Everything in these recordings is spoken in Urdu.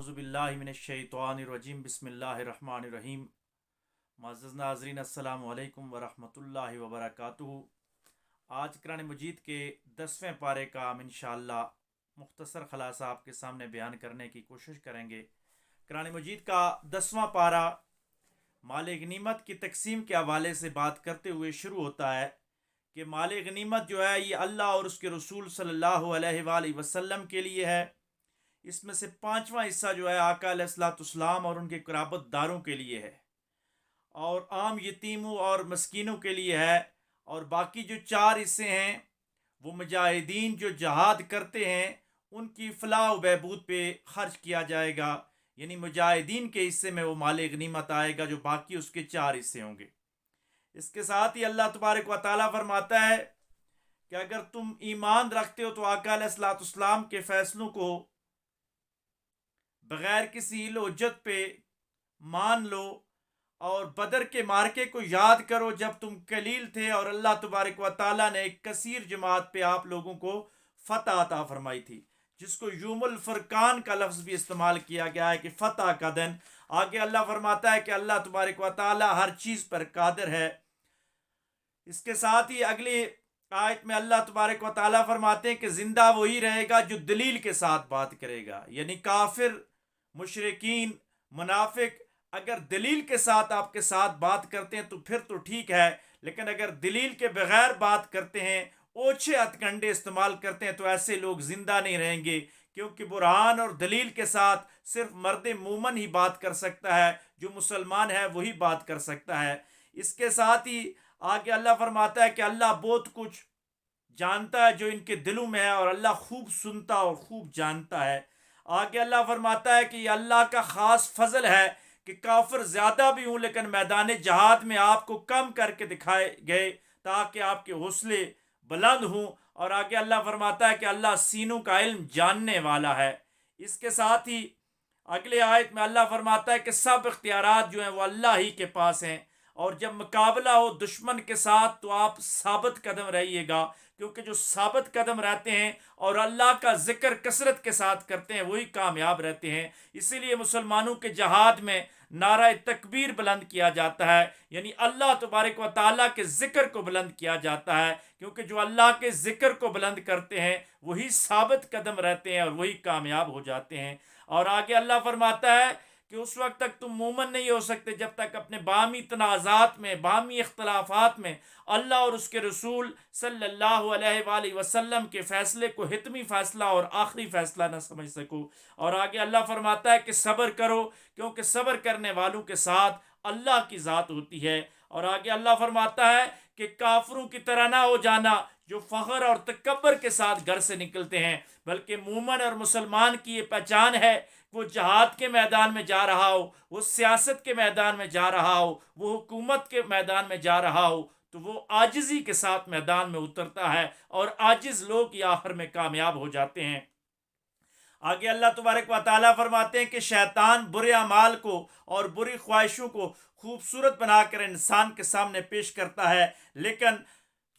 اعوذ باللہ من الشیطان الرجیم بسم اللہ الرحمن الرحیم۔ معزز ناظرین السلام علیکم ورحمۃ اللہ وبرکاتہ۔ آج قرآن مجید کے 10ویں پارے کا ہم انشاءاللہ مختصر خلاصہ آپ کے سامنے بیان کرنے کی کوشش کریں گے۔ قرآن مجید کا 10واں پارہ مال غنیمت کی تقسیم کے حوالے سے بات کرتے ہوئے شروع ہوتا ہے کہ مال غنیمت جو ہے یہ اللہ اور اس کے رسول صلی اللہ علیہ وآلہ وسلم کے لیے ہے۔ اس میں سے 5واں حصہ جو ہے آقا علیہ الصلوۃ والسلام اور ان کے قرابت داروں کے لیے ہے، اور عام یتیموں اور مسکینوں کے لیے ہے، اور باقی جو 4 حصے ہیں وہ مجاہدین جو جہاد کرتے ہیں ان کی فلاح و بہبود پہ خرچ کیا جائے گا، یعنی مجاہدین کے حصے میں وہ مال غنیمت آئے گا جو باقی اس کے 4 حصے ہوں گے۔ اس کے ساتھ ہی اللہ تبارک و تعالیٰ فرماتا ہے کہ اگر تم ایمان رکھتے ہو تو آقا علیہ الصلوۃ والسلام کے فیصلوں کو بغیر کسی حیل و حجت پہ مان لو، اور بدر کے مارکے کو یاد کرو جب تم قلیل تھے اور اللہ تبارک و تعالیٰ نے ایک کثیر جماعت پہ آپ لوگوں کو فتح عطا فرمائی تھی، جس کو یوم الفرقان کا لفظ بھی استعمال کیا گیا ہے کہ فتح کا دن۔ آگے اللہ فرماتا ہے کہ اللہ تبارک و تعالیٰ ہر چیز پر قادر ہے۔ اس کے ساتھ ہی اگلی آیت میں اللہ تبارک و تعالیٰ فرماتے ہیں کہ زندہ وہی رہے گا جو دلیل کے ساتھ بات کرے گا، یعنی کافر، مشرکین، منافق اگر دلیل کے ساتھ آپ کے ساتھ بات کرتے ہیں تو پھر تو ٹھیک ہے، لیکن اگر دلیل کے بغیر بات کرتے ہیں، اوچھے ہتھ کنڈے استعمال کرتے ہیں، تو ایسے لوگ زندہ نہیں رہیں گے، کیونکہ برہان اور دلیل کے ساتھ صرف مرد مومن ہی بات کر سکتا ہے، جو مسلمان ہے وہی بات کر سکتا ہے۔ اس کے ساتھ ہی آگے اللہ فرماتا ہے کہ اللہ بہت کچھ جانتا ہے جو ان کے دلوں میں ہے، اور اللہ خوب سنتا اور خوب جانتا ہے۔ آگے اللہ فرماتا ہے کہ یہ اللہ کا خاص فضل ہے کہ کافر زیادہ بھی ہوں لیکن میدان جہاد میں آپ کو کم کر کے دکھائے گئے تاکہ آپ کے حوصلے بلند ہوں، اور آگے اللہ فرماتا ہے کہ اللہ سینوں کا علم جاننے والا ہے۔ اس کے ساتھ ہی اگلے آیت میں اللہ فرماتا ہے کہ سب اختیارات جو ہیں وہ اللہ ہی کے پاس ہیں، اور جب مقابلہ ہو دشمن کے ساتھ تو آپ ثابت قدم رہیے گا، کیونکہ جو ثابت قدم رہتے ہیں اور اللہ کا ذکر کثرت کے ساتھ کرتے ہیں وہی کامیاب رہتے ہیں۔ اسی لیے مسلمانوں کے جہاد میں نعرہ تکبیر بلند کیا جاتا ہے، یعنی اللہ تبارک و تعالیٰ کے ذکر کو بلند کیا جاتا ہے، کیونکہ جو اللہ کے ذکر کو بلند کرتے ہیں وہی ثابت قدم رہتے ہیں اور وہی کامیاب ہو جاتے ہیں۔ اور آگے اللہ فرماتا ہے کہ اس وقت تک تم مومن نہیں ہو سکتے جب تک اپنے باہمی تنازعات میں، باہمی اختلافات میں اللہ اور اس کے رسول صلی اللہ علیہ وآلہ وسلم کے فیصلے کو حتمی فیصلہ اور آخری فیصلہ نہ سمجھ سکو۔ اور آگے اللہ فرماتا ہے کہ صبر کرو، کیونکہ صبر کرنے والوں کے ساتھ اللہ کی ذات ہوتی ہے۔ اور آگے اللہ فرماتا ہے کہ کافروں کی طرح نہ ہو جانا جو فخر اور تکبر کے ساتھ گھر سے نکلتے ہیں، بلکہ مومن اور مسلمان کی یہ پہچان ہے، وہ جہاد کے میدان میں جا رہا ہو، وہ سیاست کے میدان میں جا رہا ہو، وہ حکومت کے میدان میں جا رہا ہو، تو وہ عاجزی کے ساتھ میدان میں اترتا ہے، اور عاجز لوگ ہی آخر میں کامیاب ہو جاتے ہیں۔ آگے اللہ تبارک و تعالیٰ فرماتے ہیں کہ شیطان برے اعمال کو اور بری خواہشوں کو خوبصورت بنا کر انسان کے سامنے پیش کرتا ہے، لیکن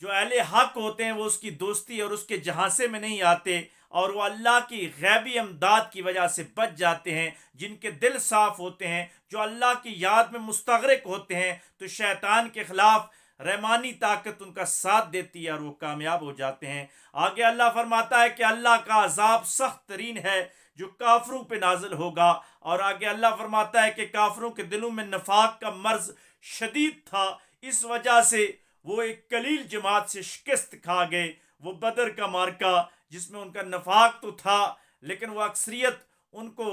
جو اہل حق ہوتے ہیں وہ اس کی دوستی اور اس کے جھانسے میں نہیں آتے، اور وہ اللہ کی غیبی امداد کی وجہ سے بچ جاتے ہیں۔ جن کے دل صاف ہوتے ہیں، جو اللہ کی یاد میں مستغرق ہوتے ہیں، تو شیطان کے خلاف رحمانی طاقت ان کا ساتھ دیتی ہے اور وہ کامیاب ہو جاتے ہیں۔ آگے اللہ فرماتا ہے کہ اللہ کا عذاب سخت ترین ہے جو کافروں پہ نازل ہوگا، اور آگے اللہ فرماتا ہے کہ کافروں کے دلوں میں نفاق کا مرض شدید تھا، اس وجہ سے وہ ایک قلیل جماعت سے شکست کھا گئے۔ وہ بدر کا مارکہ جس میں ان کا نفاق تو تھا، لیکن وہ اکثریت ان کو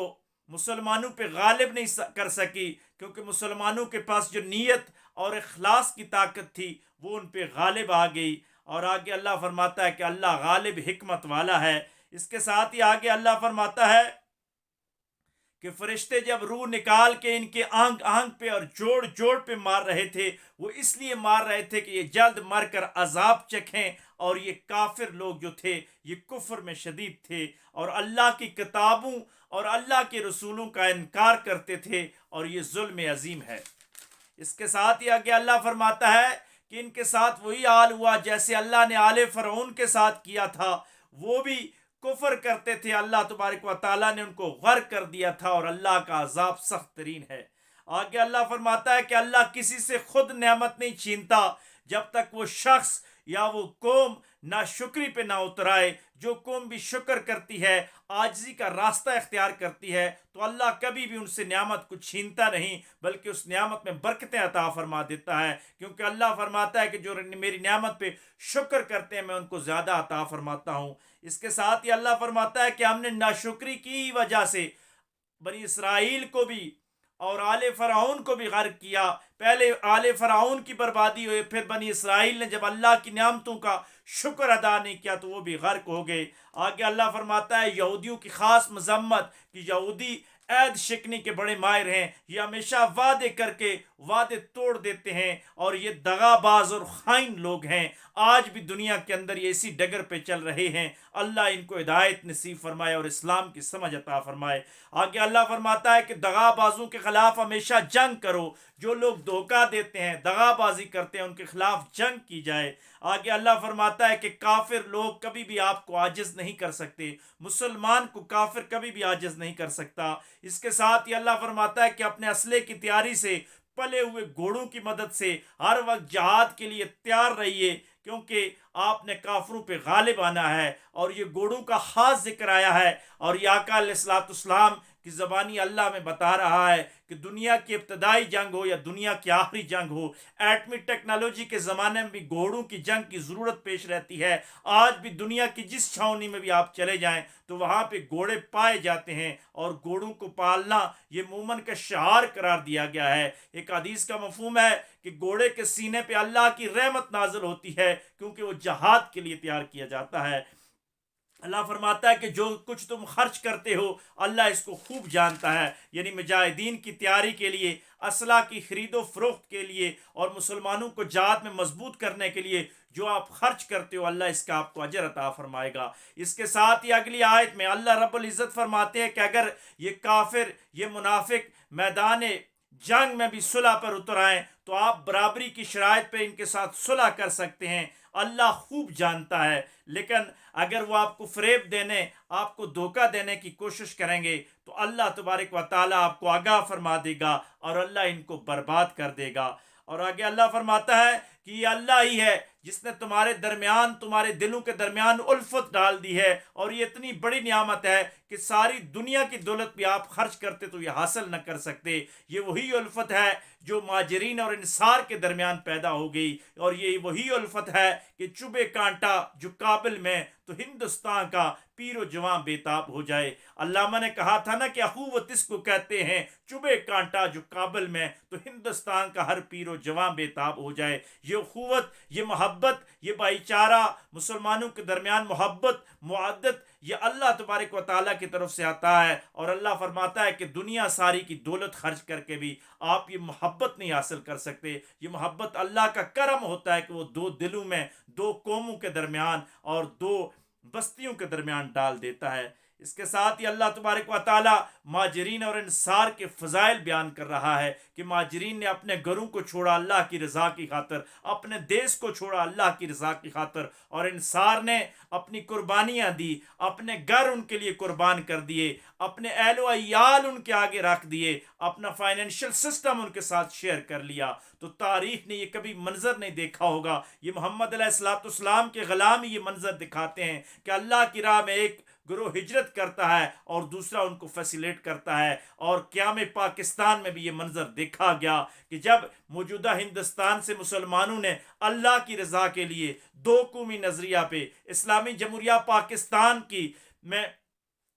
مسلمانوں پہ غالب نہیں کر سکی، کیونکہ مسلمانوں کے پاس جو نیت اور اخلاص کی طاقت تھی وہ ان پہ غالب آ گئی۔ اور آگے اللہ فرماتا ہے کہ اللہ غالب حکمت والا ہے۔ اس کے ساتھ ہی آگے اللہ فرماتا ہے کہ فرشتے جب روح نکال کے ان کے آنگ آنگ پہ اور جوڑ جوڑ پہ مار رہے تھے، وہ اس لیے مار رہے تھے کہ یہ جلد مر کر عذاب چکھیں، اور یہ کافر لوگ جو تھے یہ کفر میں شدید تھے اور اللہ کی کتابوں اور اللہ کے رسولوں کا انکار کرتے تھے، اور یہ ظلم عظیم ہے۔ اس کے ساتھ ہی آگے اللہ فرماتا ہے کہ ان کے ساتھ وہی حال ہوا جیسے اللہ نے آل فرعون کے ساتھ کیا تھا، وہ بھی کفر کرتے تھے اللہ تبارک و تعالیٰ نے ان کو غرق کر دیا تھا، اور اللہ کا عذاب سخت ترین ہے۔ آگے اللہ فرماتا ہے کہ اللہ کسی سے خود نعمت نہیں چھینتا جب تک وہ شخص یا وہ قوم ناشکری پہ نہ اترائے۔ جو قوم بھی شکر کرتی ہے، عاجزی کا راستہ اختیار کرتی ہے، تو اللہ کبھی بھی ان سے نعمت کو چھینتا نہیں، بلکہ اس نعمت میں برکتیں عطا فرما دیتا ہے، کیونکہ اللہ فرماتا ہے کہ جو میری نعمت پہ شکر کرتے ہیں میں ان کو زیادہ عطا فرماتا ہوں۔ اس کے ساتھ ہی اللہ فرماتا ہے کہ ہم نے ناشکری کی وجہ سے بنی اسرائیل کو بھی اور آل فرعون کو بھی غرق کیا۔ پہلے آل فرعون کی بربادی ہوئی، پھر بنی اسرائیل نے جب اللہ کی نعمتوں کا شکر ادا نہیں کیا تو وہ بھی غرق ہو گئے۔ آگے اللہ فرماتا ہے یہودیوں کی خاص مذمت کہ یہودی عہد شکنی کے بڑے ماہر ہیں، یہ ہمیشہ وعدے کر کے وعدے توڑ دیتے ہیں، اور یہ دغا باز اور خائن لوگ ہیں۔ آج بھی دنیا کے اندر یہ اسی ڈگر پہ چل رہے ہیں۔ اللہ ان کو ہدایت نصیب فرمائے اور اسلام کی سمجھ عطا فرمائے۔ آگے اللہ فرماتا ہے کہ دغا بازوں کے خلاف ہمیشہ جنگ کرو، جو لوگ دھوکہ دیتے ہیں، دغا بازی کرتے ہیں، ان کے خلاف جنگ کی جائے۔ آگے اللہ فرماتا ہے کہ کافر لوگ کبھی بھی آپ کو عاجز نہیں کر سکتے، مسلمان کو کافر کبھی بھی عاجز نہیں کر سکتا۔ اس کے ساتھ ہی اللہ فرماتا ہے کہ اپنے اسلحے کی تیاری سے، پلے ہوئے گھوڑوں کی مدد سے ہر وقت جہاد کے لیے تیار رہیے، کیونکہ آپ نے کافروں پہ غالب آنا ہے۔ اور یہ گھوڑوں کا خاص ذکر آیا ہے، اور یہ آقا علیہ الصلوۃ والسلام کی زبانی اللہ میں بتا رہا ہے کہ دنیا کی ابتدائی جنگ ہو یا دنیا کی آخری جنگ ہو، ایٹمی ٹیکنالوجی کے زمانے میں بھی گھوڑوں کی جنگ کی ضرورت پیش رہتی ہے۔ آج بھی دنیا کی جس چھاؤنی میں بھی آپ چلے جائیں تو وہاں پہ گھوڑے پائے جاتے ہیں، اور گھوڑوں کو پالنا یہ مومن کا شعار قرار دیا گیا ہے۔ ایک حدیث کا مفہوم ہے کہ گھوڑے کے سینے پہ اللہ کی رحمت نازل ہوتی ہے، کیونکہ وہ جہاد کے لیے تیار کیا جاتا ہے۔ اللہ فرماتا ہے کہ جو کچھ تم خرچ کرتے ہو اللہ اس کو خوب جانتا ہے، یعنی مجاہدین کی تیاری کے لیے، اسلحہ کی خرید و فروخت کے لیے، اور مسلمانوں کو جہاد میں مضبوط کرنے کے لیے جو آپ خرچ کرتے ہو اللہ اس کا آپ کو اجر عطا فرمائے گا۔ اس کے ساتھ ہی اگلی آیت میں اللہ رب العزت فرماتے ہیں کہ اگر یہ کافر، یہ منافق میدان جنگ میں بھی صلح پر اتر آئیں تو آپ برابری کی شرائط پہ ان کے ساتھ صلح کر سکتے ہیں، اللہ خوب جانتا ہے۔ لیکن اگر وہ آپ کو فریب دینے، آپ کو دھوکہ دینے کی کوشش کریں گے تو اللہ تبارک و تعالیٰ آپ کو آگاہ فرما دے گا، اور اللہ ان کو برباد کر دے گا۔ اور آگے اللہ فرماتا ہے کہ یہ اللہ ہی ہے جس نے تمہارے درمیان، تمہارے دلوں کے درمیان الفت ڈال دی ہے، اور یہ اتنی بڑی نعمت ہے کہ ساری دنیا کی دولت بھی آپ خرچ کرتے تو یہ حاصل نہ کر سکتے۔ یہ وہی الفت ہے جو مہاجرین اور انصار کے درمیان پیدا ہو گئی، اور یہ وہی الفت ہے کہ چبھے کانٹا جو کابل میں تو ہندوستان کا پیر و جوان بےتاب ہو جائے۔ علامہ نے کہا تھا نا کہ اخوت اس کو کہتے ہیں، چبھے کانٹا جو کابل میں تو ہندوستان کا ہر پیر و جوان بےتاب ہو جائے۔ یہ اخوت، یہ محبت، یہ بھائی چارہ، مسلمانوں کے درمیان محبت، معدت، یہ اللہ تبارک و تعالیٰ کی طرف سے آتا ہے، اور اللہ فرماتا ہے کہ دنیا ساری کی دولت خرچ کر کے بھی آپ یہ محبت نہیں حاصل کر سکتے۔ یہ محبت اللہ کا کرم ہوتا ہے کہ وہ دو دلوں میں، دو قوموں کے درمیان اور دو بستیوں کے درمیان ڈال دیتا ہے۔ اس کے ساتھ ہی اللہ تبارک و تعالیٰ مہاجرین اور انصار کے فضائل بیان کر رہا ہے کہ مہاجرین نے اپنے گھروں کو چھوڑا اللہ کی رضا کی خاطر، اپنے دیس کو چھوڑا اللہ کی رضا کی خاطر، اور انصار نے اپنی قربانیاں دی، اپنے گھر ان کے لیے قربان کر دیے، اپنے اہل و عیال ان کے آگے رکھ دیے، اپنا فائنینشل سسٹم ان کے ساتھ شیئر کر لیا۔ تو تاریخ نے یہ کبھی منظر نہیں دیکھا ہوگا۔ یہ محمد علیہ الصلوۃ والسلام کے غلام ہی یہ منظر دکھاتے ہیں کہ اللہ کی راہ میں ایک گروہ ہجرت کرتا ہے اور دوسرا ان کو فیسیلیٹ کرتا ہے۔ اور قیام پاکستان میں بھی یہ منظر دیکھا گیا کہ جب موجودہ ہندوستان سے مسلمانوں نے اللہ کی رضا کے لیے دو قومی نظریہ پہ اسلامی جمہوریہ پاکستان کی میں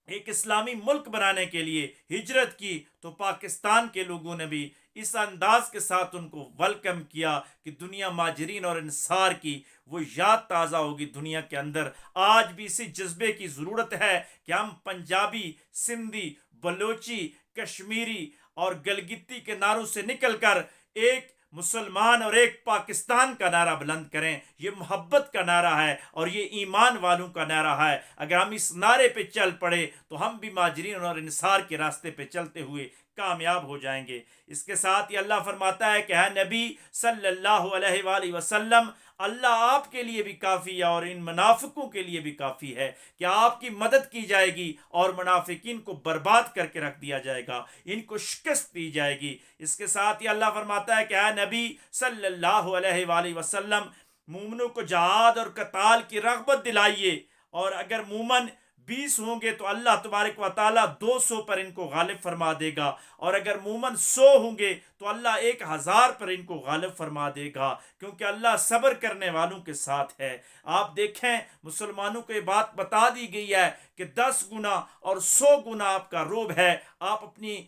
ایک اسلامی ملک بنانے کے لیے ہجرت کی، تو پاکستان کے لوگوں نے بھی اس انداز کے ساتھ ان کو ویلکم کیا کہ دنیا مہاجرین اور انصار کی وہ یاد تازہ ہوگی دنیا کے اندر۔ آج بھی اسی جذبے کی ضرورت ہے کہ ہم پنجابی، سندھی، بلوچی، کشمیری اور گلگتی کے نعروں سے نکل کر ایک مسلمان اور ایک پاکستان کا نعرہ بلند کریں۔ یہ محبت کا نعرہ ہے اور یہ ایمان والوں کا نعرہ ہے۔ اگر ہم اس نعرے پہ چل پڑے تو ہم بھی مہاجرین اور انصار کے راستے پہ چلتے ہوئے کامیاب ہو جائیں گے۔ اس کے ساتھ ہی اللہ فرماتا ہے کہ اے نبی صلی اللہ علیہ وآلہ وسلم، اللہ آپ کے لیے بھی کافی ہے اور ان منافقوں کے لیے بھی کافی ہے کہ آپ کی مدد کی جائے گی اور منافقین کو برباد کر کے رکھ دیا جائے گا، ان کو شکست دی جائے گی۔ اس کے ساتھ ہی اللہ فرماتا ہے کہ اے نبی صلی اللہ علیہ وآلہ وسلم، مومنوں کو جہاد اور قتال کی رغبت دلائیے، اور اگر مومن 20 ہوں گے تو اللہ تبارک و تعالیٰ 200 پر ان کو غالب فرما دے گا، اور اگر مومن 100 ہوں گے تو اللہ 1000 پر ان کو غالب فرما دے گا، کیونکہ اللہ صبر کرنے والوں کے ساتھ ہے۔ آپ دیکھیں مسلمانوں کو یہ بات بتا دی گئی ہے کہ 10 گنا اور 100 گنا آپ کا روب ہے۔ آپ اپنی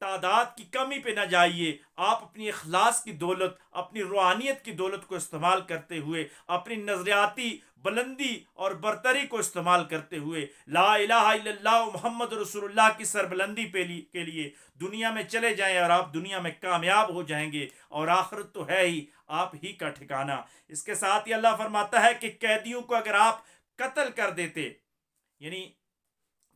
تعداد کی کمی پہ نہ جائیے، آپ اپنی اخلاص کی دولت، اپنی روحانیت کی دولت کو استعمال کرتے ہوئے، اپنی نظریاتی بلندی اور برتری کو استعمال کرتے ہوئے لا الہ الا اللہ محمد رسول اللہ کی سربلندی کے لیے دنیا میں چلے جائیں، اور آپ دنیا میں کامیاب ہو جائیں گے، اور آخرت تو ہے ہی آپ ہی کا ٹھکانہ۔ اس کے ساتھ ہی اللہ فرماتا ہے کہ قیدیوں کو اگر آپ قتل کر دیتے، یعنی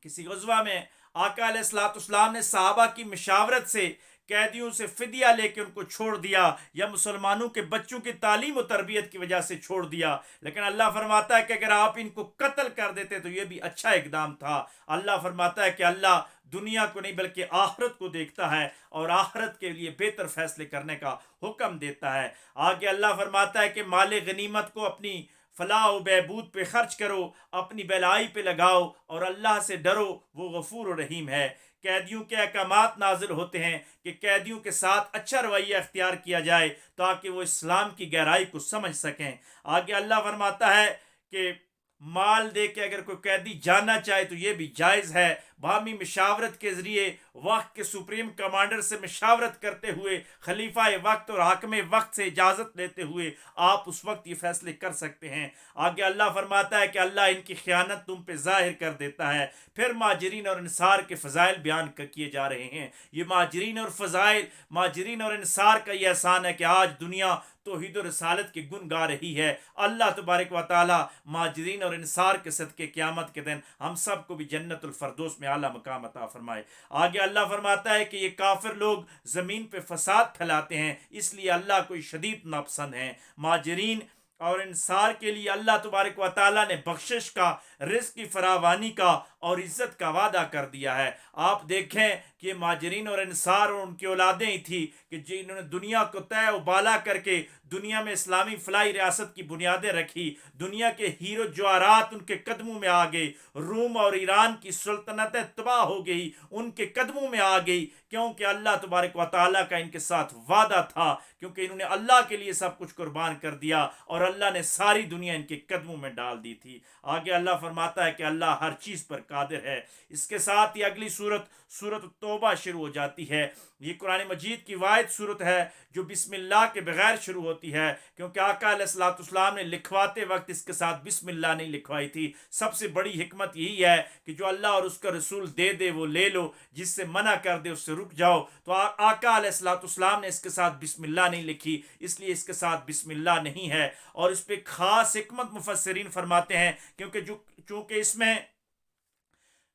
کسی غزوہ میں آقا علیہ الصلوۃ والسلام نے صحابہ کی مشاورت سے قیدیوں سے فدیہ لے کے ان کو چھوڑ دیا، یا مسلمانوں کے بچوں کی تعلیم و تربیت کی وجہ سے چھوڑ دیا، لیکن اللہ فرماتا ہے کہ اگر آپ ان کو قتل کر دیتے تو یہ بھی اچھا اقدام تھا۔ اللہ فرماتا ہے کہ اللہ دنیا کو نہیں بلکہ آخرت کو دیکھتا ہے، اور آخرت کے لیے بہتر فیصلے کرنے کا حکم دیتا ہے۔ آگے اللہ فرماتا ہے کہ مال غنیمت کو اپنی فلاح و بہبود پہ خرچ کرو، اپنی بلائی پہ لگاؤ، اور اللہ سے ڈرو، وہ غفور و رحیم ہے۔ قیدیوں کے احکامات نازل ہوتے ہیں کہ قیدیوں کے ساتھ اچھا رویہ اختیار کیا جائے تاکہ وہ اسلام کی گہرائی کو سمجھ سکیں۔ آگے اللہ فرماتا ہے کہ مال دے کے اگر کوئی قیدی جانا چاہے تو یہ بھی جائز ہے، باہمی مشاورت کے ذریعے وقت کے سپریم کمانڈر سے مشاورت کرتے ہوئے، خلیفہ وقت اور حاکم وقت سے اجازت لیتے ہوئے آپ اس وقت یہ فیصلے کر سکتے ہیں۔ آگے اللہ فرماتا ہے کہ اللہ ان کی خیانت تم پہ ظاہر کر دیتا ہے۔ پھر مہاجرین اور انصار کے فضائل بیان کیے جا رہے ہیں۔ یہ مہاجرین اور انصار کا یہ احسان ہے کہ آج دنیا توحید و رسالت کی گن گا رہی ہے۔ اللہ تبارک و تعالی مہاجرین اور انصار کے صدقے قیامت کے دن ہم سب کو بھی جنت الفردوس میں اعلیٰ مقام عطا فرمائے۔ آگے اللہ فرماتا ہے کہ یہ کافر لوگ زمین پہ فساد پھیلاتے ہیں، اس لیے اللہ کو شدید ناپسند ہیں۔ مہاجرین اور انصار کے لیے اللہ تبارک و تعالیٰ نے بخشش کا، رزق کی فراوانی کا اور عزت کا وعدہ کر دیا ہے۔ آپ دیکھیں کہ مہاجرین اور انصار اور ان کی اولادیں ہی تھی کہ جنہوں نے دنیا کو طے و بالا کر کے دنیا میں اسلامی فلاحی ریاست کی بنیادیں رکھی۔ دنیا کے ہیرو جواہرات ان کے قدموں میں آ گئی، روم اور ایران کی سلطنتیں تباہ ہو گئی، ان کے قدموں میں آ گئی، کیونکہ اللہ تبارک و تعالیٰ کا ان کے ساتھ وعدہ تھا، کیونکہ انہوں نے اللہ کے لیے سب کچھ قربان کر دیا، اور اللہ نے ساری دنیا ان کے قدموں میں ڈال دی تھی۔ آگے اللہ فرماتا ہے کہ اللہ ہر چیز پر قادر ہے۔ اس کے ساتھ ہی اگلی سورت توبہ شروع ہو جاتی ہے۔ یہ قرآن مجید کی واحد سورت ہے جو بسم اللہ کے بغیر شروع ہوتی ہے، کیونکہ آقا علیہ الصلوۃ والسلام نے لکھواتے وقت اس کے ساتھ بسم اللہ نہیں لکھوائی تھی۔ سب سے بڑی حکمت یہی ہے کہ جو اللہ اور اس کا رسول دے دے وہ لے لو، جس سے منع کر دے اس سے رک جاؤ۔ تو آقا علیہ الصلوۃ والسلام نے اس کے ساتھ بسم اللہ نہیں لکھی، اس لیے اس کے ساتھ بسم اللہ نہیں ہے، اور اس پہ خاص حکمت مفسرین فرماتے ہیں، چونکہ اس میں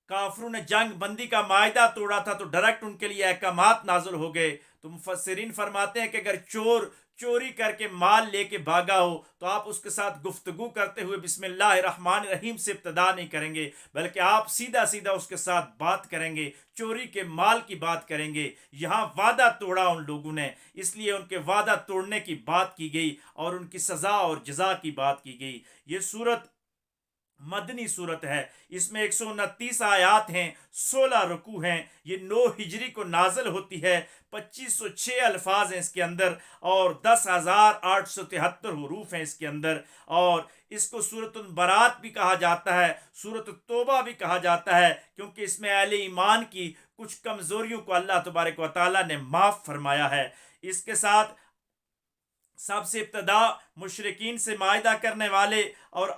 کافروں نے جنگ بندی کا معاہدہ توڑا تھا تو ڈائریکٹ ان کے لیے احکامات نازل ہو گئے۔ تو مفسرین فرماتے ہیں کہ اگر چور چوری کر کے مال لے کے بھاگا ہو تو آپ اس کے ساتھ گفتگو کرتے ہوئے بسم اللہ الرحمن الرحیم سے ابتدا نہیں کریں گے، بلکہ آپ سیدھا اس کے ساتھ بات کریں گے، چوری کے مال کی بات کریں گے۔ یہاں وعدہ توڑا ان لوگوں نے، اس لیے ان کے وعدہ توڑنے کی بات کی گئی اور ان کی سزا اور جزا کی بات کی گئی۔ یہ سورت مدنی صورت ہے، اس میں 129 آیات ہیں، 16 رکوع ہیں۔ یہ 9 ہجری کو نازل ہوتی ہے، 2506 الفاظ ہیں اس کے اندر، اور 10,873 حروف ہیں اس کے اندر، اور اس کو سورۃ البرات بھی کہا جاتا ہے، سورۃ التوبہ بھی کہا جاتا ہے، کیونکہ اس میں اہل ایمان کی کچھ کمزوریوں کو اللہ تبارک و تعالیٰ نے معاف فرمایا ہے۔ اس کے ساتھ سب سے ابتدا مشرکین سے معاہدہ کرنے والے اور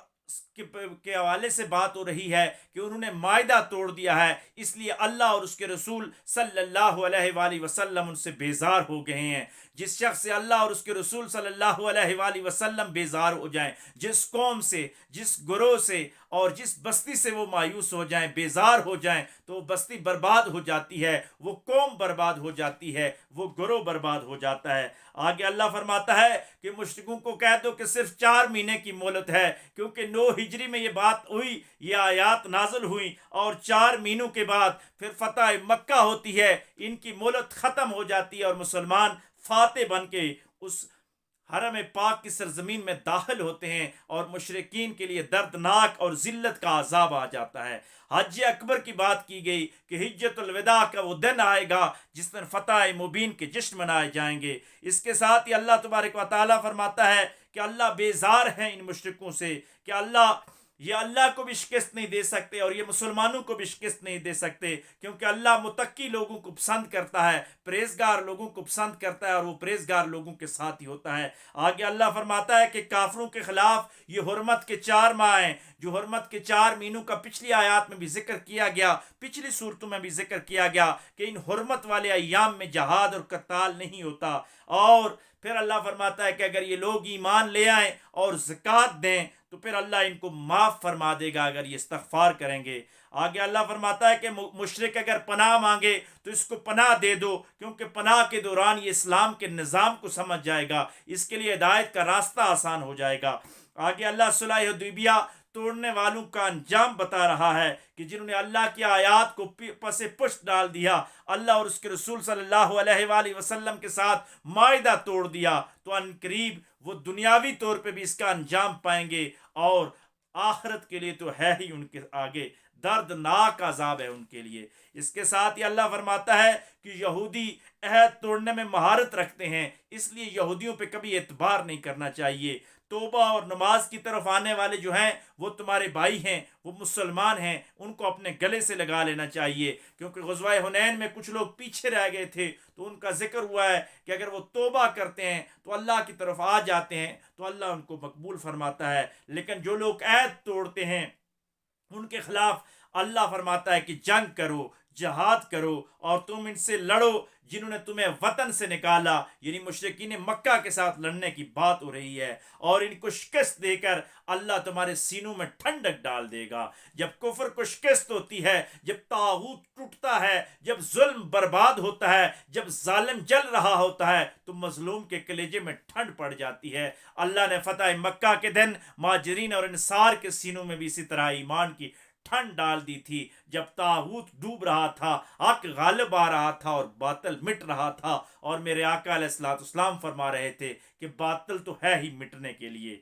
کے حوالے سے بات ہو رہی ہے کہ انہوں نے معاہدہ توڑ دیا ہے، اس لیے اللہ اور اس کے رسول صلی اللہ علیہ وآلہ وسلم ان سے بیزار ہو گئے ہیں۔ جس شخص سے اللہ اور اس کے رسول صلی اللہ علیہ وآلہ وسلم بیزار ہو جائیں، جس قوم سے، جس گروہ سے اور جس بستی سے وہ مایوس ہو جائیں، بیزار ہو جائیں، تو وہ بستی برباد ہو جاتی ہے، وہ قوم برباد ہو جاتی ہے، وہ گروہ برباد ہو جاتا ہے۔ آگے اللہ فرماتا ہے کہ مشرکوں کو کہہ دو کہ صرف 4 مہینے کی مہلت ہے، کیونکہ 9 ہجری میں یہ بات ہوئی، یہ آیات نازل ہوئی، اور 4 مہینوں کے بعد پھر فتح مکہ ہوتی ہے، ان کی مہلت ختم ہو جاتی ہے اور مسلمان فاتح بن کے اس حرم پاک کی سرزمین میں داخل ہوتے ہیں، اور مشرقین کے لیے دردناک اور ذلت کا عذاب آ جاتا ہے۔ حج اکبر کی بات کی گئی کہ حجت الوداع کا وہ دن آئے گا جس دن فتح مبین کے جشن منائے جائیں گے۔ اس کے ساتھ ہی اللہ تبارک و تعالیٰ فرماتا ہے کہ اللہ بیزار ہیں ان مشرکوں سے، کہ یہ اللہ کو بھی شکست نہیں دے سکتے اور یہ مسلمانوں کو بھی شکست نہیں دے سکتے، کیونکہ اللہ متقی لوگوں کو پسند کرتا ہے، پرہیزگار لوگوں کو پسند کرتا ہے، اور وہ پرہیزگار لوگوں کے ساتھ ہی ہوتا ہے۔ آگے اللہ فرماتا ہے کہ کافروں کے خلاف یہ حرمت کے 4 ماہ ہیں، جو حرمت کے 4 مہینوں کا پچھلی آیات میں بھی ذکر کیا گیا، پچھلی صورتوں میں بھی ذکر کیا گیا کہ ان حرمت والے ایام میں جہاد اور قتال نہیں ہوتا۔ اور پھر اللہ فرماتا ہے کہ اگر یہ لوگ ایمان لے آئیں اور زکوٰۃ دیں تو پھر اللہ ان کو معاف فرما دے گا اگر یہ استغفار کریں گے۔ آگے اللہ فرماتا ہے کہ مشرک اگر پناہ مانگے تو اس کو پناہ دے دو، کیونکہ پناہ کے دوران یہ اسلام کے نظام کو سمجھ جائے گا، اس کے لیے ہدایت کا راستہ آسان ہو جائے گا۔ آگے اللہ صلح حدیبیہ توڑنے والوں کا انجام بتا رہا ہے کہ جنہوں نے اللہ کی آیات کو پس پشت ڈال دیا، اللہ اور اس کے رسول صلی اللہ علیہ وآلہ وسلم کے ساتھ معاہدہ توڑ دیا، تو ان قریب وہ دنیاوی طور پہ بھی اس کا انجام پائیں گے، اور آخرت کے لیے تو ہے ہی ان کے آگے دردناک عذاب ہے ان کے لیے۔ اس کے ساتھ ہی اللہ فرماتا ہے کہ یہودی عہد توڑنے میں مہارت رکھتے ہیں، اس لیے یہودیوں پہ کبھی اعتبار نہیں کرنا چاہیے۔ توبہ اور نماز کی طرف آنے والے جو ہیں وہ تمہارے بھائی ہیں، وہ مسلمان ہیں، ان کو اپنے گلے سے لگا لینا چاہیے، کیونکہ غزوہ حنین میں کچھ لوگ پیچھے رہ گئے تھے تو ان کا ذکر ہوا ہے کہ اگر وہ توبہ کرتے ہیں تو اللہ کی طرف آ جاتے ہیں تو اللہ ان کو مقبول فرماتا ہے، لیکن جو لوگ عہد توڑتے ہیں ان کے خلاف اللہ فرماتا ہے کہ جنگ کرو، جہاد کرو، اور تم ان سے لڑو جنہوں نے تمہیں وطن سے نکالا، یعنی مشرکین مکہ کے ساتھ لڑنے کی بات ہو رہی ہے، اور ان کو شکست دے کر اللہ تمہارے سینوں میں ٹھنڈک ڈال دے گا۔ جب کفر کو شکست ہوتی ہے، جب طاغوت ٹوٹتا ہے، جب ظلم برباد ہوتا ہے، جب ظالم جل رہا ہوتا ہے، تو مظلوم کے کلیجے میں ٹھنڈ پڑ جاتی ہے۔ اللہ نے فتح مکہ کے دن مہاجرین اور انصار کے سینوں میں بھی اسی طرح ایمان کی ٹھنڈ ڈال دی تھی، جب طاغوت ڈوب رہا تھا، حق غالب آ رہا تھا اور باطل مٹ رہا تھا، اور میرے آقا علیہ الصلوۃ والسلام فرما رہے تھے کہ باطل تو ہے ہی مٹنے کے لیے۔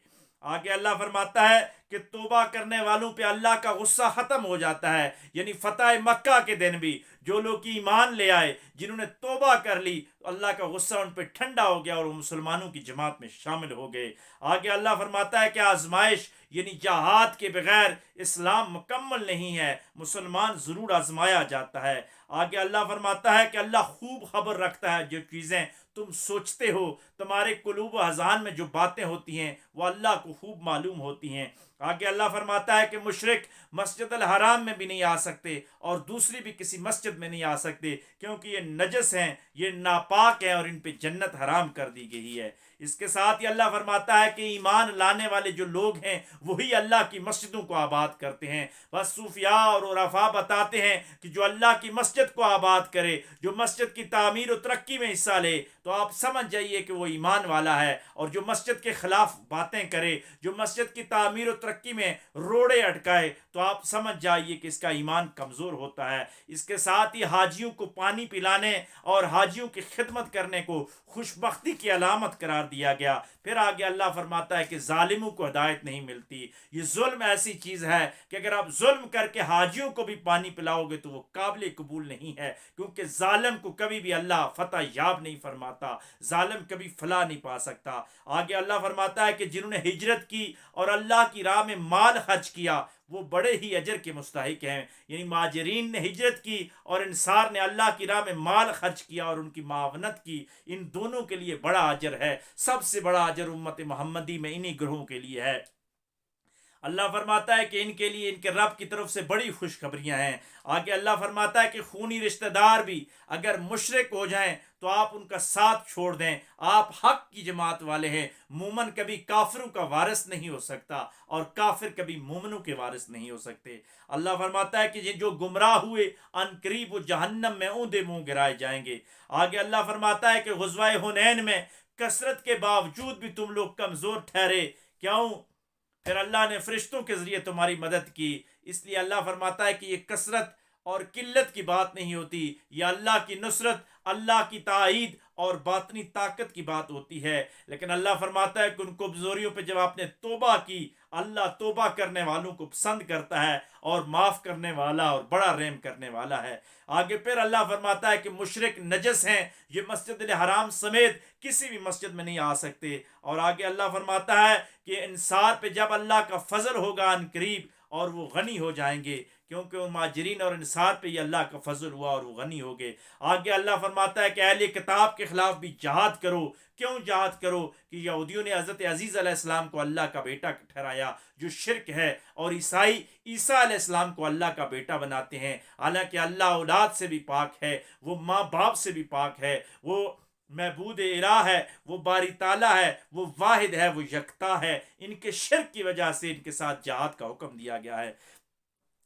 آگے اللہ فرماتا ہے کہ توبہ کرنے والوں پہ اللہ کا غصہ ختم ہو جاتا ہے، یعنی فتح مکہ کے دن بھی جو لوگ ایمان لے آئے، جنہوں نے توبہ کر لی، اللہ کا غصہ ان پہ ٹھنڈا ہو گیا اور وہ مسلمانوں کی جماعت میں شامل ہو گئے۔ آگے اللہ فرماتا ہے کہ آزمائش یعنی جہاد کے بغیر اسلام مکمل نہیں ہے، مسلمان ضرور آزمایا جاتا ہے۔ آگے اللہ فرماتا ہے کہ اللہ خوب خبر رکھتا ہے جو چیزیں تم سوچتے ہو، تمہارے قلوب و اذہان میں جو باتیں ہوتی ہیں وہ اللہ کو خوب معلوم ہوتی ہیں۔ آگے اللہ فرماتا ہے کہ مشرک مسجد الحرام میں بھی نہیں آ سکتے اور دوسری بھی کسی مسجد میں نہیں آ سکتے، کیونکہ یہ نجس ہیں، یہ ناپاک ہیں، اور ان پہ جنت حرام کر دی گئی ہے۔ اس کے ساتھ ہی اللہ فرماتا ہے کہ ایمان لانے والے جو لوگ ہیں وہی اللہ کی مسجدوں کو آباد کرتے ہیں۔ بس صوفیاء اور عرفاء بتاتے ہیں کہ جو اللہ کی مسجد کو آباد کرے، جو مسجد کی تعمیر و ترقی میں حصہ لے، تو آپ سمجھ جائیے کہ وہ ایمان والا ہے، اور جو مسجد کے خلاف باتیں کرے، جو مسجد کی تعمیر و ترقی میں روڑے اٹکائے، تو آپ سمجھ جائیے کہ اس کا ایمان کمزور ہوتا ہے۔ اس کے ساتھ ہی حاجیوں کو پانی پلانے اور حاجیوں کی خدمت کرنے کو خوشبختی کی علامت قرار دیا گیا۔ پھر آگے اللہ فرماتا ہے کہ ظالموں کو ہدایت نہیں ملتی۔ یہ ظلم ایسی چیز ہے کہ اگر آپ ظلم کر کے حاجیوں کو بھی پانی پلاؤ گے تو وہ قابل قبول نہیں ہے، کیونکہ ظالم کو کبھی بھی اللہ فتح یاب نہیں فرماتا، ظالم کبھی فلاح نہیں پا سکتا۔ آگے اللہ فرماتا ہے کہ جنہوں نے ہجرت کی اور اللہ کی راہ میں مال خرچ کیا وہ بڑے ہی اجر کے مستحق ہیں، یعنی مہاجرین نے ہجرت کی اور انصار نے اللہ کی راہ میں مال خرچ کیا اور ان کی معاونت کی، ان دونوں کے لیے بڑا اجر ہے۔ سب سے بڑا اجر امت محمدی میں انہی گروہوں کے لیے ہے۔ اللہ فرماتا ہے کہ ان کے لیے ان کے رب کی طرف سے بڑی خوشخبریاں ہیں۔ آگے اللہ فرماتا ہے کہ خونی رشتہ دار بھی اگر مشرک ہو جائیں تو آپ ان کا ساتھ چھوڑ دیں، آپ حق کی جماعت والے ہیں۔ مومن کبھی کافروں کا وارث نہیں ہو سکتا اور کافر کبھی مومنوں کے وارث نہیں ہو سکتے۔ اللہ فرماتا ہے کہ یہ جو گمراہ ہوئے ان قریب وہ جہنم میں اوندے منہ گرائے جائیں گے۔ آگے اللہ فرماتا ہے کہ غزوہ حنین میں کثرت کے باوجود بھی تم لوگ کمزور ٹھہرے، کیوں؟ پھر اللہ نے فرشتوں کے ذریعے تمہاری مدد کی۔ اس لیے اللہ فرماتا ہے کہ یہ کثرت اور قلت کی بات نہیں ہوتی، یہ اللہ کی نصرت، اللہ کی تائید اور باطنی طاقت کی بات ہوتی ہے۔ لیکن اللہ فرماتا ہے کہ ان کمزوریوں پہ جب آپ نے توبہ کی، اللہ توبہ کرنے والوں کو پسند کرتا ہے اور معاف کرنے والا اور بڑا رحم کرنے والا ہے۔ آگے پھر اللہ فرماتا ہے کہ مشرک نجس ہیں، یہ مسجد الحرام سمیت کسی بھی مسجد میں نہیں آ سکتے۔ اور آگے اللہ فرماتا ہے کہ انصار پہ جب اللہ کا فضل ہوگا ان قریب اور وہ غنی ہو جائیں گے، کیونکہ ان مہاجرین اور انصار پہ یہ اللہ کا فضل ہوا اور وہ غنی ہو گئے۔ آگے اللہ فرماتا ہے کہ اہل کتاب کے خلاف بھی جہاد کرو۔ کیوں جہاد کرو؟ کہ یہودیوں نے حضرت عزیز علیہ السلام کو اللہ کا بیٹا ٹھہرایا، جو شرک ہے، اور عیسائی عیسیٰ علیہ السلام کو اللہ کا بیٹا بناتے ہیں، حالانکہ اللہ اولاد سے بھی پاک ہے، وہ ماں باپ سے بھی پاک ہے، وہ معبود الہ ہے، وہ باری تعالیٰ ہے، وہ واحد ہے، وہ یکتا ہے۔ ان کے شرک کی وجہ سے ان کے ساتھ جہاد کا حکم دیا گیا ہے۔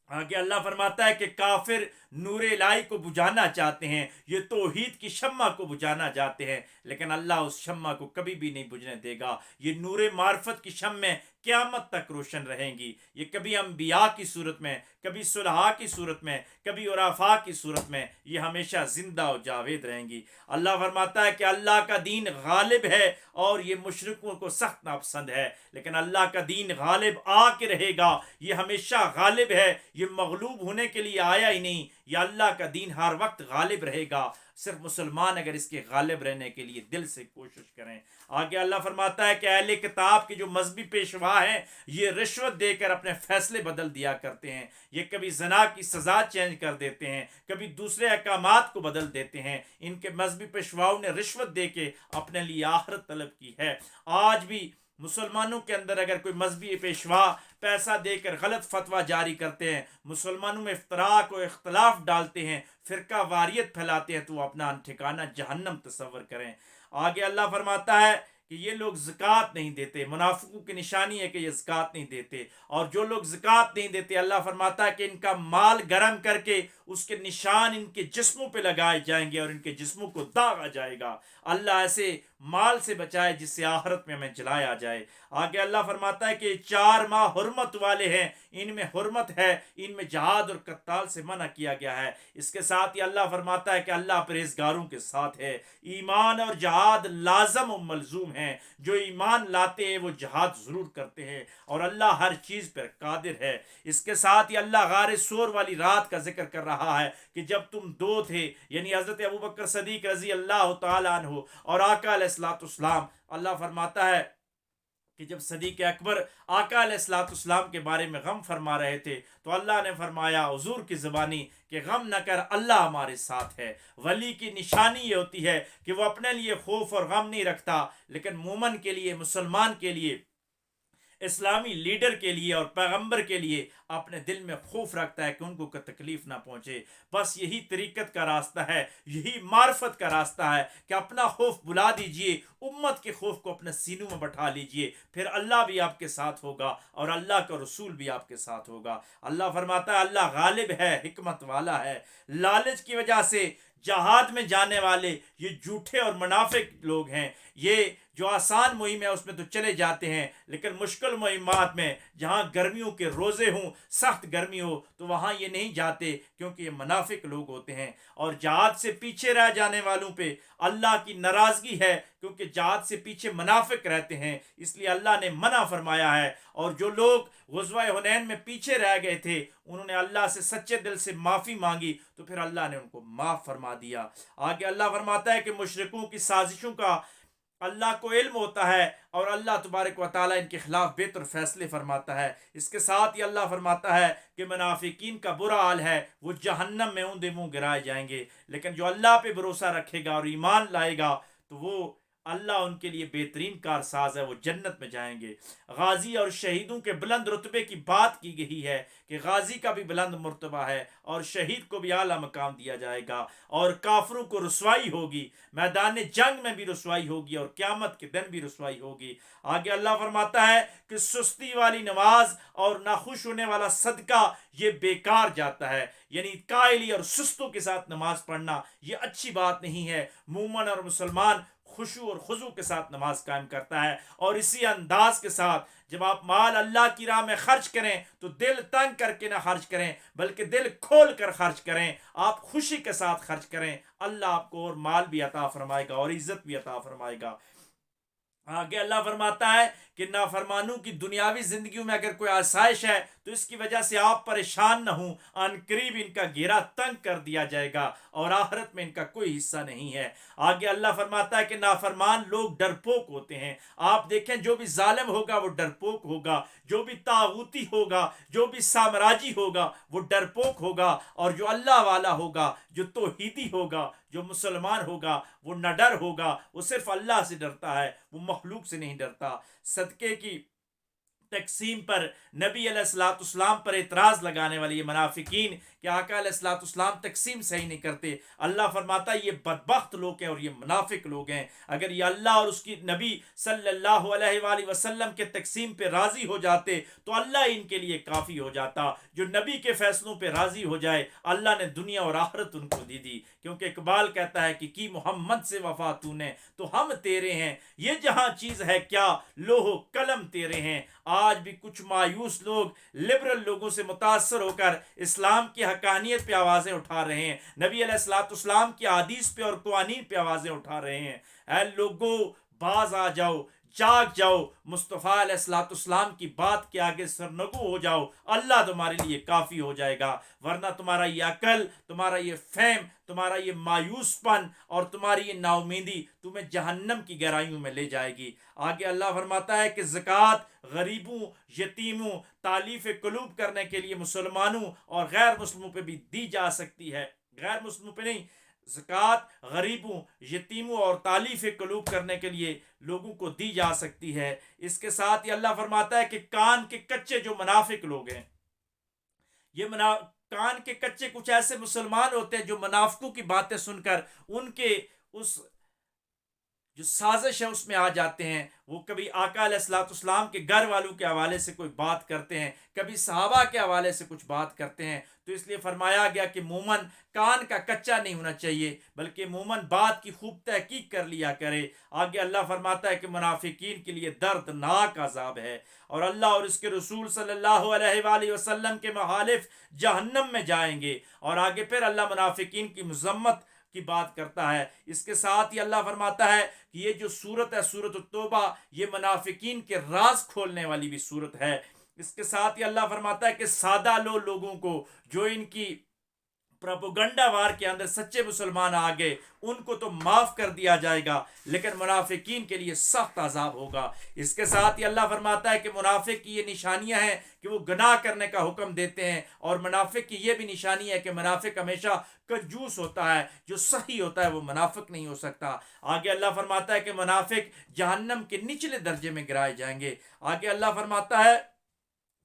آگے اللہ فرماتا ہے کہ کافر نور الہی کو بجھانا چاہتے ہیں، یہ توحید کی شمع کو بجھانا چاہتے ہیں، لیکن اللہ اس شمع کو کبھی بھی نہیں بجھنے دے گا۔ یہ نور معرفت کی شمع قیامت تک روشن رہیں گی۔ یہ کبھی انبیاء کی صورت میں، کبھی صلحاء کی صورت میں، کبھی عرفاء کی صورت میں، یہ ہمیشہ زندہ و جاوید رہیں گی۔ اللہ فرماتا ہے کہ اللہ کا دین غالب ہے اور یہ مشرکوں کو سخت ناپسند ہے، لیکن اللہ کا دین غالب آ کے رہے گا، یہ ہمیشہ غالب ہے، یہ مغلوب ہونے کے لیے آیا ہی نہیں۔ یا اللہ کا دین ہر وقت غالب رہے گا، صرف مسلمان اگر اس کے غالب رہنے کے لیے دل سے کوشش کریں۔ آگے اللہ فرماتا ہے کہ اہل کتاب کے جو مذہبی پیشوا ہیں یہ رشوت دے کر اپنے فیصلے بدل دیا کرتے ہیں، یہ کبھی زنا کی سزا چینج کر دیتے ہیں، کبھی دوسرے احکامات کو بدل دیتے ہیں۔ ان کے مذہبی پیشواؤں نے رشوت دے کے اپنے لیے آخرت طلب کی ہے۔ آج بھی مسلمانوں کے اندر اگر کوئی مذہبی پیشوا پیسہ دے کر غلط فتویٰ جاری کرتے ہیں، مسلمانوں میں افتراق و اختلاف ڈالتے ہیں، فرقہ واریت پھیلاتے ہیں، تو وہ اپنا ٹھکانہ جہنم تصور کریں۔ آگے اللہ فرماتا ہے کہ یہ لوگ زکوٰۃ نہیں دیتے، منافقوں کی نشانی ہے کہ یہ زکوٰۃ نہیں دیتے، اور جو لوگ زکوٰۃ نہیں دیتے اللہ فرماتا ہے کہ ان کا مال گرم کر کے اس کے نشان ان کے جسموں پہ لگائے جائیں گے اور ان کے جسموں کو داغا جائے گا۔ اللہ ایسے مال سے بچائے جس سے آخرت میں ہمیں جلایا جائے۔ آگے اللہ فرماتا ہے کہ 4 ماہ حرمت والے ہیں، ان میں حرمت ہے، ان میں جہاد اور قتال سے منع کیا گیا ہے۔ اس کے ساتھ ہی اللہ فرماتا ہے کہ اللہ پرہیزگاروں کے ساتھ ہے۔ ایمان اور جہاد لازم و ملزوم ہیں، جو ایمان لاتے ہیں وہ جہاد ضرور کرتے ہیں، اور اللہ ہر چیز پر قادر ہے۔ اس کے ساتھ ہی اللہ غار سور والی رات کا ذکر کر رہا ہے کہ جب تم 2 تھے، یعنی حضرت ابوبکر صدیق رضی اللہ تعالیٰ عنہ اور آقا علیہ الصلوۃ والسلام۔ اللہ فرماتا ہے کہ جب صدیق اکبر آقا علیہ الصلوۃ والسلام کے بارے میں غم فرما رہے تھے تو اللہ نے فرمایا حضور کی زبانی کہ غم نہ کر، اللہ ہمارے ساتھ ہے۔ ولی کی نشانی یہ ہوتی ہے کہ وہ اپنے لیے خوف اور غم نہیں رکھتا، لیکن مومن کے لیے، مسلمان کے لیے، اسلامی لیڈر کے لیے اور پیغمبر کے لیے اپنے دل میں خوف رکھتا ہے کہ ان کو کوئی تکلیف نہ پہنچے۔ بس یہی طریقت کا راستہ ہے، یہی معرفت کا راستہ ہے کہ اپنا خوف بلا دیجئے، امت کے خوف کو اپنے سینوں میں بٹھا لیجئے، پھر اللہ بھی آپ کے ساتھ ہوگا اور اللہ کا رسول بھی آپ کے ساتھ ہوگا۔ اللہ فرماتا ہے اللہ غالب ہے، حکمت والا ہے۔ لالچ کی وجہ سے جہاد میں جانے والے یہ جھوٹے اور منافق لوگ ہیں، یہ جو آسان مہم ہے اس میں تو چلے جاتے ہیں، لیکن مشکل مہمات میں جہاں گرمیوں کے روزے ہوں، سخت گرمی ہو، تو وہاں یہ نہیں جاتے، کیونکہ یہ منافق لوگ ہوتے ہیں۔ اور جہاد سے پیچھے رہ جانے والوں پہ اللہ کی ناراضگی ہے، کیونکہ جہاد سے پیچھے منافق رہتے ہیں، اس لیے اللہ نے منع فرمایا ہے۔ اور جو لوگ غزوہ حنین میں پیچھے رہ گئے تھے، انہوں نے اللہ سے سچے دل سے معافی مانگی تو پھر اللہ نے ان کو معاف فرما دیا۔ آگے اللہ فرماتا ہے کہ مشرکوں کی سازشوں کا اللہ کو علم ہوتا ہے، اور اللہ تبارک و تعالیٰ ان کے خلاف بہتر فیصلے فرماتا ہے۔ اس کے ساتھ ہی اللہ فرماتا ہے کہ منافقین کا برا حال ہے، وہ جہنم میں اوندے منہ گرائے جائیں گے، لیکن جو اللہ پہ بھروسہ رکھے گا اور ایمان لائے گا تو وہ اللہ ان کے لیے بہترین کارساز ہے، وہ جنت میں جائیں گے۔ غازی اور شہیدوں کے بلند رتبے کی بات کی گئی ہے کہ غازی کا بھی بلند مرتبہ ہے اور شہید کو بھی اعلیٰ مقام دیا جائے گا، اور کافروں کو رسوائی ہوگی، میدان جنگ میں بھی رسوائی ہوگی اور قیامت کے دن بھی رسوائی ہوگی۔ آگے اللہ فرماتا ہے کہ سستی والی نماز اور ناخوش ہونے والا صدقہ یہ بیکار جاتا ہے، یعنی قائلی اور سستوں کے ساتھ نماز پڑھنا یہ اچھی بات نہیں ہے۔ مومن اور مسلمان خشوع اور خضوع کے ساتھ نماز قائم کرتا ہے، اور اسی انداز کے ساتھ جب آپ مال اللہ کی راہ میں خرچ کریں تو دل تنگ کر کے نہ خرچ کریں بلکہ دل کھول کر خرچ کریں، آپ خوشی کے ساتھ خرچ کریں، اللہ آپ کو اور مال بھی عطا فرمائے گا اور عزت بھی عطا فرمائے گا۔ آگے اللہ فرماتا ہے کہ نافرمانوں کی دنیاوی زندگیوں میں اگر کوئی آسائش ہے تو اس کی وجہ سے آپ پریشان نہ ہوں، ان قریب ان کا گھیرا تنگ کر دیا جائے گا اور آخرت میں ان کا کوئی حصہ نہیں ہے۔ آگے اللہ فرماتا ہے کہ نافرمان لوگ ڈرپوک ہوتے ہیں۔ آپ دیکھیں جو بھی ظالم ہوگا وہ ڈرپوک ہوگا، جو بھی طاغوتی ہوگا، جو بھی سامراجی ہوگا وہ ڈرپوک ہوگا، اور جو اللہ والا ہوگا، جو توحیدی ہوگا، جو مسلمان ہوگا وہ نہ ڈر ہوگا، وہ صرف اللہ سے ڈرتا ہے، وہ مخلوق سے نہیں ڈرتا۔ صدقے کی تقسیم پر نبی علیہ الصلوۃ والسلام پر اعتراض لگانے والے یہ منافقین کہ آقا علیہ الصلوۃ والسلام تقسیم صحیح نہیں کرتے، اللہ فرماتا ہے یہ بدبخت لوگ ہیں اور یہ منافق لوگ ہیں۔ اگر یہ اللہ اور اس کی نبی صلی اللہ علیہ وآلہ وسلم کے تقسیم پہ راضی ہو جاتے تو اللہ ان کے لیے کافی ہو جاتا۔ جو نبی کے فیصلوں پہ راضی ہو جائے اللہ نے دنیا اور آخرت ان کو دی، کیونکہ اقبال کہتا ہے کہ کی محمد سے وفا تو نے تو ہم تیرے ہیں، یہ جہاں چیز ہے کیا لوح و قلم تیرے ہیں۔ آج بھی کچھ مایوس لوگ لبرل لوگوں سے متاثر ہو کر اسلام کی حقانیت پہ آوازیں اٹھا رہے ہیں، نبی علیہ الصلوۃ والسلام کی احادیث پہ اور قوانین پہ آوازیں اٹھا رہے ہیں۔ اے لوگو باز آ جاؤ، جاگ جاؤ، مصطفیٰ علیہ الصلوۃ والسلام کی بات کے آگے سرنگو ہو جاؤ، اللہ تمہارے لیے کافی ہو جائے گا، ورنہ تمہارا یہ عقل، تمہارا یہ فہم، تمہارا یہ مایوس پن اور تمہاری یہ نا امیدی تمہیں جہنم کی گہرائیوں میں لے جائے گی۔ آگے اللہ فرماتا ہے کہ زکوٰۃ غریبوں، یتیموں، تالیف قلوب کرنے کے لیے مسلمانوں اور غیر مسلموں پہ بھی دی جا سکتی ہے، غیر مسلموں پہ نہیں، زکوٰۃ غریبوں، یتیموں اور تالیف قلوب کرنے کے لیے لوگوں کو دی جا سکتی ہے۔ اس کے ساتھ ہی اللہ فرماتا ہے کہ کان کے کچے جو منافق لوگ ہیں، یہ کان کے کچے کچھ ایسے مسلمان ہوتے ہیں جو منافقوں کی باتیں سن کر ان کے اس جو سازش ہے اس میں آ جاتے ہیں۔ وہ کبھی آقا علیہ الصلوۃ والسلام کے گھر والوں کے حوالے سے کوئی بات کرتے ہیں، کبھی صحابہ کے حوالے سے کچھ بات کرتے ہیں، تو اس لیے فرمایا گیا کہ مومن کان کا کچا نہیں ہونا چاہیے بلکہ مومن بات کی خوب تحقیق کر لیا کرے۔ آگے اللہ فرماتا ہے کہ منافقین کے لیے دردناک عذاب ہے، اور اللہ اور اس کے رسول صلی اللہ علیہ وآلہ وسلم کے مخالف جہنم میں جائیں گے۔ اور آگے پھر اللہ منافقین کی مذمت کی بات کرتا ہے۔ اس کے ساتھ ہی اللہ فرماتا ہے کہ یہ جو صورت ہے سورۃ التوبہ، یہ منافقین کے راز کھولنے والی بھی صورت ہے۔ اس کے ساتھ ہی اللہ فرماتا ہے کہ سادہ لوگوں کو جو ان کی پروپیگنڈا وار کے اندر سچے مسلمان آ گئے ان کو تو معاف کر دیا جائے گا، لیکن منافقین کے لیے سخت عذاب ہوگا۔ اس کے ساتھ ہی اللہ فرماتا ہے کہ منافق کی یہ نشانیاں ہیں کہ وہ گناہ کرنے کا حکم دیتے ہیں، اور منافق کی یہ بھی نشانی ہے کہ منافق ہمیشہ کنجوس ہوتا ہے، جو صحیح ہوتا ہے وہ منافق نہیں ہو سکتا۔ آگے اللہ فرماتا ہے کہ منافق جہنم کے نچلے درجے میں گرائے جائیں گے۔ آگے اللہ فرماتا ہے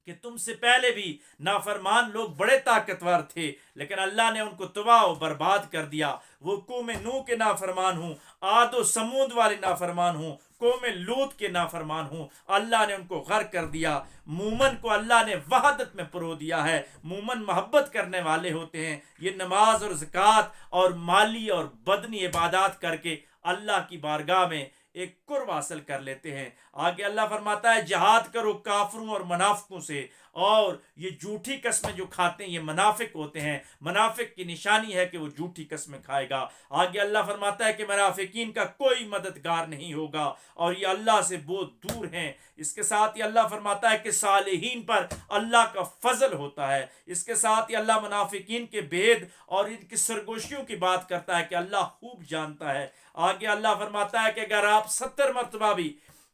کہ تم سے پہلے بھی نافرمان لوگ بڑے طاقتور تھے لیکن اللہ نے ان کو تباہ و برباد کر دیا۔ وہ قوم نوح کے نافرمان ہوں، عاد و سمود والے نافرمان ہوں، قوم لوط کے نافرمان ہوں، اللہ نے ان کو غرق کر دیا۔ مومن کو اللہ نے وحدت میں پرو دیا ہے، مومن محبت کرنے والے ہوتے ہیں، یہ نماز اور زکوٰۃ اور مالی اور بدنی عبادات کر کے اللہ کی بارگاہ میں ایک قرب حاصل کر لیتے ہیں۔ آگے اللہ فرماتا ہے جہاد کرو کافروں اور منافقوں سے، اور یہ جھوٹی قسمیں جو کھاتے ہیں یہ منافق ہوتے ہیں، منافق کی نشانی ہے کہ وہ جھوٹی قسمیں کھائے گا۔ آگے اللہ فرماتا ہے کہ منافقین کا کوئی مددگار نہیں ہوگا اور یہ اللہ سے بہت دور ہیں۔ اس کے ساتھ ہی اللہ فرماتا ہے کہ صالحین پر اللہ کا فضل ہوتا ہے۔ اس کے ساتھ ہی اللہ منافقین کے بھید اور ان کی سرگوشیوں کی بات کرتا ہے کہ اللہ خوب جانتا ہے۔ آگے اللہ فرماتا ہے کہ اگر آپ 70 مرتبہ بھی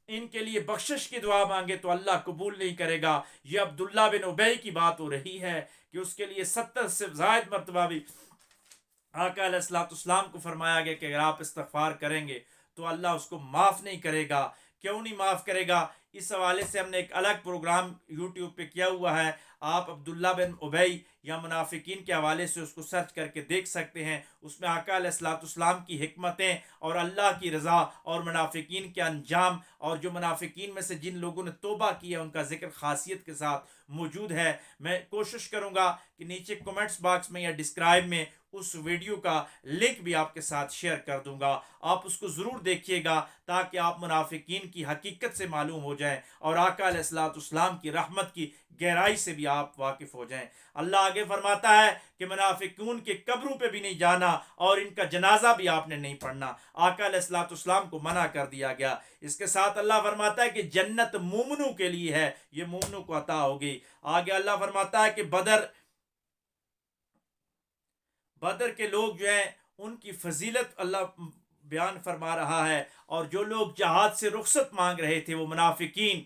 ان کے لیے بخشش کی دعا مانگے تو اللہ قبول نہیں کرے گا۔ یہ عبداللہ بن ابی کی بات ہو رہی ہے کہ اس کے لیے 70 سے زائد مرتبہ بھی آقا علیہ الصلوۃ والسلام کو فرمایا گیا کہ اگر آپ استغفار کریں گے تو اللہ اس کو معاف نہیں کرے گا. کیوں نہیں معاف کرے گا؟ اس حوالے سے ہم نے ایک الگ پروگرام یوٹیوب پہ کیا ہوا ہے. آپ عبداللہ بن ابی یا منافقین کے حوالے سے اس کو سرچ کر کے دیکھ سکتے ہیں. اس میں آقا علیہ الصلوۃ والسلام کی حکمتیں اور اللہ کی رضا اور منافقین کے انجام، اور جو منافقین میں سے جن لوگوں نے توبہ کی ہے ان کا ذکر خاصیت کے ساتھ موجود ہے. میں کوشش کروں گا کہ نیچے کومنٹس باکس میں یا ڈسکرائب میں اس ویڈیو کا لنک بھی آپ کے ساتھ شیئر کر دوں گا. آپ اس کو ضرور دیکھیے گا تاکہ آپ منافقین کی حقیقت سے معلوم ہو جائیں اور آقا علیہ الصلوۃ والسلام کی رحمت کی گہرائی سے بھی آپ واقف ہو جائیں. اللہ آگے فرماتا ہے کہ منافقون کے قبروں پہ بھی نہیں جانا اور ان کا جنازہ بھی آپ نے نہیں پڑھنا. آقا علیہ الصلوۃ والسلام کو منع کر دیا گیا. اس کے ساتھ اللہ فرماتا ہے کہ جنت مومنوں کے لیے ہے، یہ مومنوں کو عطا ہوگی. آگے اللہ فرماتا ہے کہ بدر کے لوگ جو ہیں ان کی فضیلت اللہ بیان فرما رہا ہے. اور جو لوگ جہاد سے رخصت مانگ رہے تھے، وہ منافقین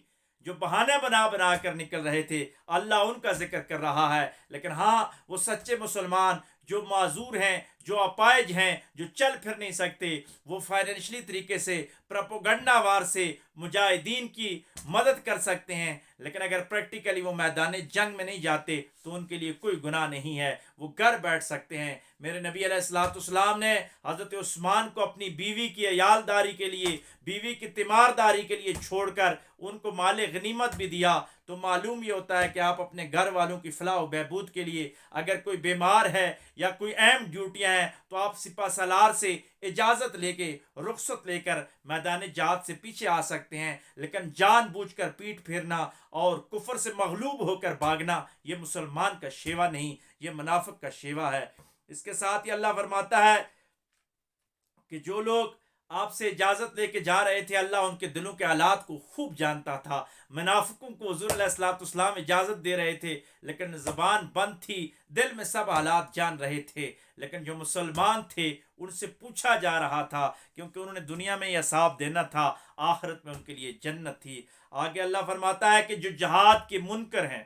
جو بہانہ بنا بنا کر نکل رہے تھے، اللہ ان کا ذکر کر رہا ہے. لیکن ہاں، وہ سچے مسلمان جو معذور ہیں، جو اپائج ہیں، جو چل پھر نہیں سکتے، وہ فائنینشلی طریقے سے پروپوگنڈا وار سے مجاہدین کی مدد کر سکتے ہیں. لیکن اگر پریکٹیکلی وہ میدان جنگ میں نہیں جاتے تو ان کے لیے کوئی گناہ نہیں ہے، وہ گھر بیٹھ سکتے ہیں. میرے نبی علیہ الصلوۃ والسلام نے حضرت عثمان کو اپنی بیوی کی عیالداری کے لیے، بیوی کی تیمارداری کے لیے چھوڑ کر ان کو مال غنیمت بھی دیا. تو معلوم یہ ہوتا ہے کہ آپ اپنے گھر والوں کی فلاح و بہبود کے لیے اگر کوئی بیمار ہے یا کوئی اہم ڈیوٹیاں ہیں تو آپ سپہ سالار سے اجازت لے کے، رخصت لے کر میدان جہاد سے پیچھے آ سکتے ہیں. لیکن جان بوجھ کر پیٹ پھیرنا اور کفر سے مغلوب ہو کر بھاگنا یہ مسلمان کا شیوا نہیں، یہ منافق کا شیوا ہے. اس کے ساتھ ہی اللہ فرماتا ہے کہ جو لوگ آپ سے اجازت لے کے جا رہے تھے، اللہ ان کے دلوں کے حالات کو خوب جانتا تھا. منافقوں کو حضور علیہ الصلوۃ والسلام اجازت دے رہے تھے لیکن زبان بند تھی، دل میں سب حالات جان رہے تھے. لیکن جو مسلمان تھے ان سے پوچھا جا رہا تھا، کیونکہ انہوں نے دنیا میں یہ حساب دینا تھا، آخرت میں ان کے لیے جنت تھی. آگے اللہ فرماتا ہے کہ جو جہاد کے منکر ہیں،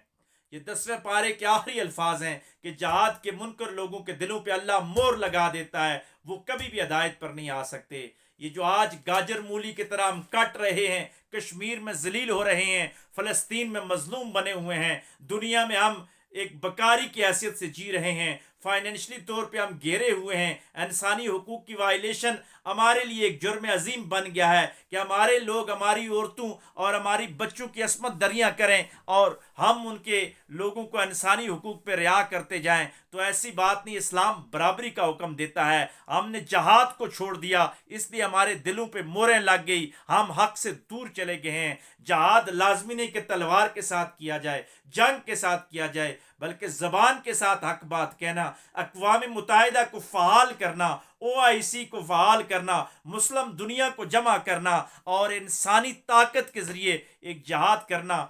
یہ 10ویں پارے کے آخری الفاظ ہیں کہ جہاد کے منکر لوگوں کے دلوں پہ اللہ مور لگا دیتا ہے، وہ کبھی بھی ہدایت پر نہیں آ سکتے. یہ جو آج گاجر مولی کی طرح ہم کٹ رہے ہیں، کشمیر میں ذلیل ہو رہے ہیں، فلسطین میں مظلوم بنے ہوئے ہیں، دنیا میں ہم ایک بکاری کی حیثیت سے جی رہے ہیں، فائنینشلی طور پہ ہم گھیرے ہوئے ہیں، انسانی حقوق کی وائلیشن ہمارے لیے ایک جرم عظیم بن گیا ہے کہ ہمارے لوگ ہماری عورتوں اور ہماری بچوں کی عصمت دریاں کریں اور ہم ان کے لوگوں کو انسانی حقوق پہ رعا کرتے جائیں. تو ایسی بات نہیں، اسلام برابری کا حکم دیتا ہے. ہم نے جہاد کو چھوڑ دیا، اس لیے ہمارے دلوں پہ موریں لگ گئی، ہم حق سے دور چلے گئے ہیں. جہاد لازمی نہیں کہ تلوار کے ساتھ کیا جائے، جنگ کے ساتھ کیا جائے، بلکہ زبان کے ساتھ حق بات کہنا، اقوام متحدہ کو فعال کرنا، OIC کو فعال کرنا، مسلم دنیا کو جمع کرنا اور انسانی طاقت کے ذریعے ایک جہاد کرنا،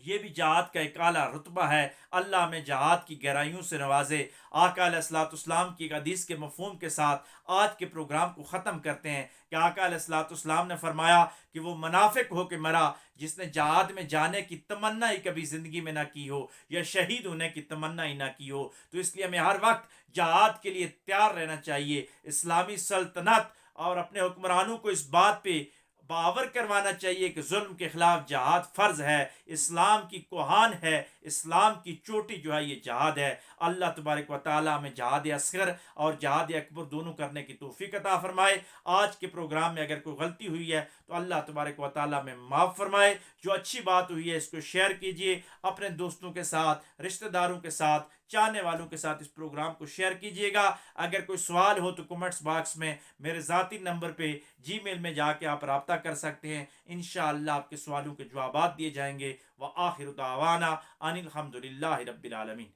یہ بھی جہاد کا ایک اعلیٰ رتبہ ہے. اللہ میں جہاد کی گہرائیوں سے نوازے. آقا علیہ الصلوۃ والسلام کی ایک حدیث کے مفہوم کے ساتھ آج کے پروگرام کو ختم کرتے ہیں کہ آقا علیہ الصلوۃ والسلام نے فرمایا کہ وہ منافق ہو کے مرا جس نے جہاد میں جانے کی تمنا ہی کبھی زندگی میں نہ کی ہو یا شہید ہونے کی تمنا ہی نہ کی ہو. تو اس لیے ہمیں ہر وقت جہاد کے لیے تیار رہنا چاہیے. اسلامی سلطنت اور اپنے حکمرانوں کو اس بات پہ باور کروانا چاہیے کہ ظلم کے خلاف جہاد فرض ہے، اسلام کی کوہان ہے، اسلام کی چوٹی جو ہے یہ جہاد ہے. اللہ تبارک و تعالیٰ میں جہاد اصغر اور جہاد اکبر دونوں کرنے کی توفیق عطا فرمائے. آج کے پروگرام میں اگر کوئی غلطی ہوئی ہے تو اللہ تبارک و تعالیٰ میں معاف فرمائے. جو اچھی بات ہوئی ہے اس کو شیئر کیجئے، اپنے دوستوں کے ساتھ، رشتہ داروں کے ساتھ، چاہنے والوں کے ساتھ اس پروگرام کو شیئر کیجئے گا. اگر کوئی سوال ہو تو کمنٹس باکس میں میرے ذاتی نمبر پہ جی میل میں جا کے آپ رابطہ کر سکتے ہیں. انشاءاللہ آپ کے سوالوں کے جوابات دیے جائیں گے. وآخر دعوانا ان الحمد للہ رب العالمین.